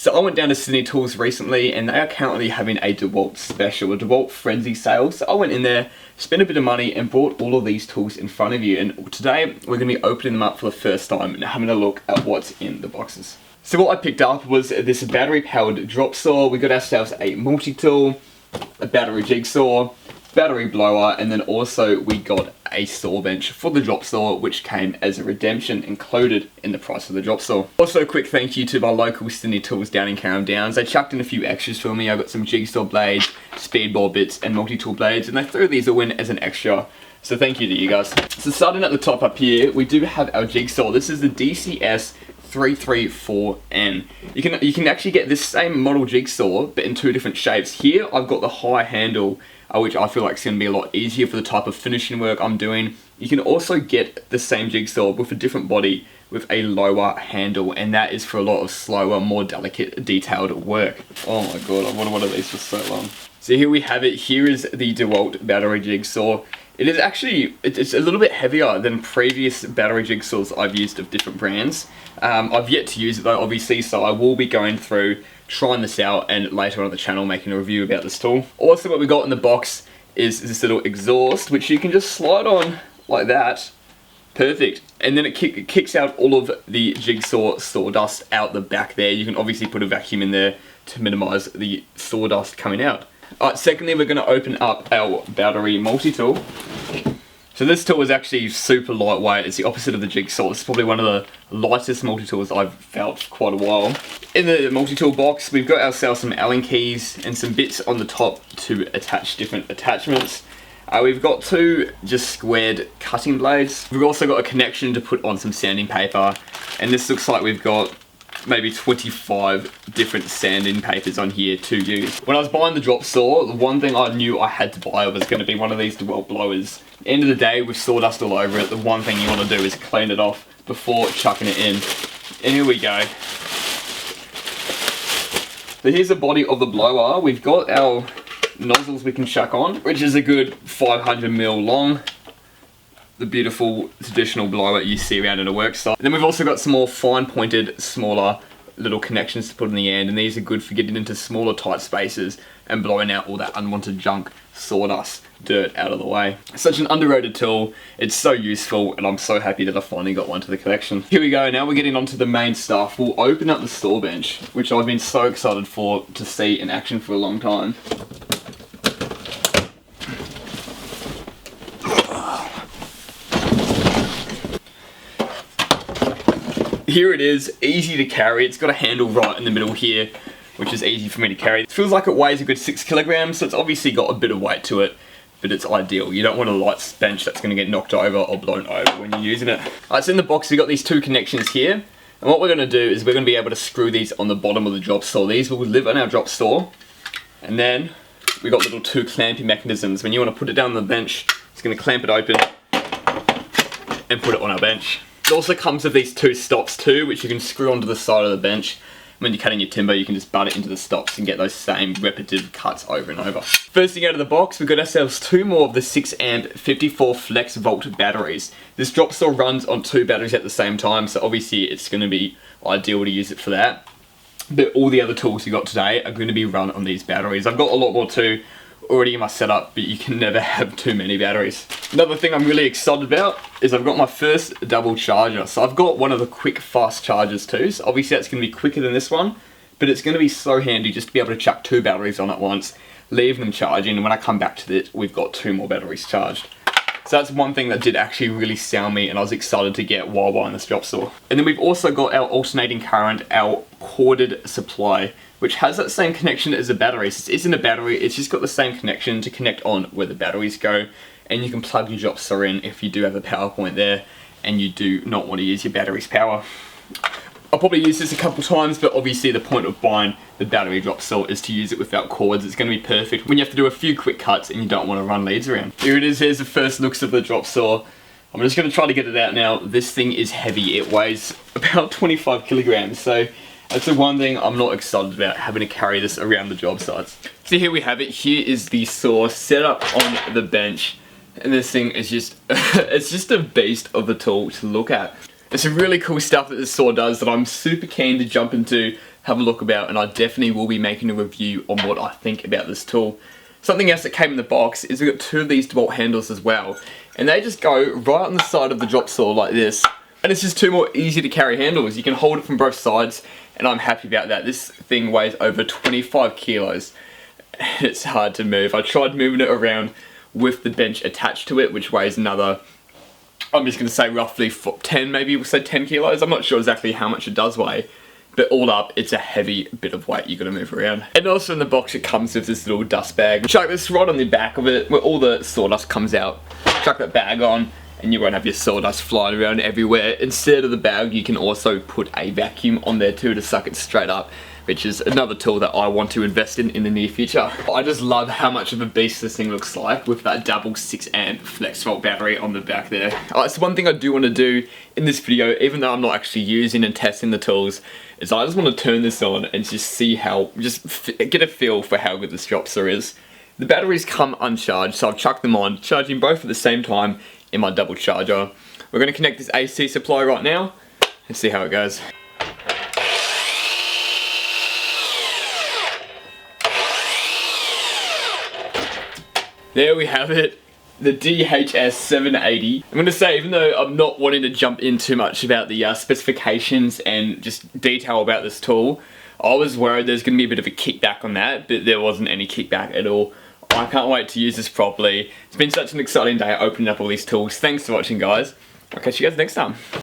So I went down to Sydney Tools recently and they are currently having a Dewalt special, a Dewalt Frenzy sale. So I went in there, spent a bit of money and bought all of these tools in front of you. And today we're going to be opening them up for the first time and having a look at what's in the boxes. So what I picked up was this battery powered drop saw. We got ourselves a multi-tool, a battery jigsaw, battery blower, and then also we got a saw bench for the drop saw, which came as a redemption included in the price of the drop saw. Also a quick thank you to my local Sydney Tools down in Carrum Downs. They chucked in a few extras for me. I got some jigsaw blades, speedball bits and multi-tool blades, and they threw these all in as an extra. So thank you to you guys. So starting at the top up here, we do have our jigsaw. This is the DCS334N. You can actually get this same model jigsaw, but in two different shapes. Here I've got the high handle, which I feel like is going to be a lot easier for the type of finishing work I'm doing. You can also get the same jigsaw with a different body with a lower handle, and that is for a lot of slower, more delicate, detailed work. Oh my god, I've wanted one of these for so long. So here we have it. Here is the Dewalt battery jigsaw. It is actually, it's a little bit heavier than previous battery jigsaws I've used of different brands. I've yet to use it though, obviously, so I will be going through, trying this out, and later on the channel making a review about this tool. Also what we got in the box is this little exhaust, which you can just slide on like that. Perfect. And then it kicks out all of the jigsaw sawdust out the back there. You can obviously put a vacuum in there to minimize the sawdust coming out. Alright, secondly we're going to open up our battery multi-tool. So this tool is actually super lightweight. It's the opposite of the jigsaw. It's probably one of the lightest multi-tools I've felt for quite a while. In the multi-tool box, we've got ourselves some Allen keys and some bits on the top to attach different attachments. We've got two just squared cutting blades. We've also got a connection to put on some sanding paper. And this looks like we've got maybe 25 different sanding papers on here to use. When I was buying the drop saw, the one thing I knew I had to buy was going to be one of these Dewalt blowers. At the end of the day, with sawdust all over it, the one thing you want to do is clean it off before chucking it in. And here we go. So here's the body of the blower. We've got our nozzles we can chuck on, which is a good 500mm long. The beautiful traditional blower you see around in a work site. And then we've also got some more fine pointed, smaller little connections to put in the end, and these are good for getting into smaller tight spaces and blowing out all that unwanted junk, sawdust, dirt out of the way. Such an underrated tool. It's so useful, and I'm so happy that I finally got one to the collection. Here we go. Now we're getting onto the main stuff. We'll open up the saw bench, which I've been so excited to see in action for a long time. Here it is, easy to carry. It's got a handle right in the middle here, which is easy for me to carry. It feels like it weighs a good 6 kilograms, so it's obviously got a bit of weight to it, but it's ideal. You don't want a light bench that's going to get knocked over or blown over when you're using it. Alright, so in the box we've got these two connections here, and what we're going to do is we're going to be able to screw these on the bottom of the drop saw. These will live on our drop saw, and then we've got little two clamping mechanisms. When you want to put it down on the bench, it's going to clamp it open and put it on our bench. It also comes with these two stops too, which you can screw onto the side of the bench. When you're cutting your timber, you can just butt it into the stops and get those same repetitive cuts over and over. First thing out of the box, we've got ourselves two more of the 6 amp 54 flexvolt batteries. This drop saw runs on two batteries at the same time, so obviously it's going to be ideal to use it for that. But all the other tools we got today are going to be run on these batteries. I've got a lot more too already in my setup, but you can never have too many batteries. Another thing I'm really excited about is I've got my first double charger. So I've got one of the quick fast chargers too, so obviously that's going to be quicker than this one, but it's going to be so handy just to be able to chuck two batteries on at once, leave them charging, and when I come back to it, we've got two more batteries charged. So that's one thing that did actually really sell me, and I was excited to get while buying this drop saw. And then we've also got our alternating current, our corded supply, which has that same connection as a battery. So it isn't a battery, it's just got the same connection to connect on where the batteries go, and you can plug your drop saw in if you do have a power point there and you do not want to use your battery's power. I'll probably use this a couple times, but obviously the point of buying the battery drop saw is to use it without cords. It's going to be perfect when you have to do a few quick cuts and you don't want to run leads around. Here it is, here's the first looks of the drop saw. I'm just going to try to get it out now. This thing is heavy, it weighs about 25 kilograms, so that's the one thing I'm not excited about, having to carry this around the job sites. So here we have it. Here is the saw set up on the bench, and this thing is just, it's just a beast of a tool to look at. There's some really cool stuff that this saw does that I'm super keen to jump into have a look about, and I definitely will be making a review on what I think about this tool. Something else that came in the box is we've got 2 of these Dewalt handles as well, and they just go right on the side of the drop saw like this. And it's just 2 more easy to carry handles. You can hold it from both sides, and I'm happy about that. This thing weighs over 25 kilos. It's hard to move. I tried moving it around with the bench attached to it, which weighs another, I'm just going to say roughly 10, maybe we'll say 10 kilos. I'm not sure exactly how much it does weigh, but all up, it's a heavy bit of weight you got to move around. And also in the box, it comes with this little dust bag. Chuck this right on the back of it, where all the sawdust comes out. Chuck that bag on, and you won't have your sawdust flying around everywhere. Instead of the bag, you can also put a vacuum on there too to suck it straight up, which is another tool that I want to invest in the near future. I just love how much of a beast this thing looks like with that double 6 amp flexvolt battery on the back there. It's one thing I do want to do in this video, even though I'm not actually using and testing the tools, is I just want to turn this on and just see how, get a feel for how good this drop saw is. The batteries come uncharged, so I've chucked them on, charging both at the same time in my double charger. We're going to connect this AC supply right now and see how it goes. There we have it, the DCS356N. I'm going to say, even though I'm not wanting to jump in too much about the specifications and just detail about this tool, I was worried there's going to be a bit of a kickback on that, but there wasn't any kickback at all. I can't wait to use this properly. It's been such an exciting day opening up all these tools. Thanks for watching, guys. I'll catch you guys next time.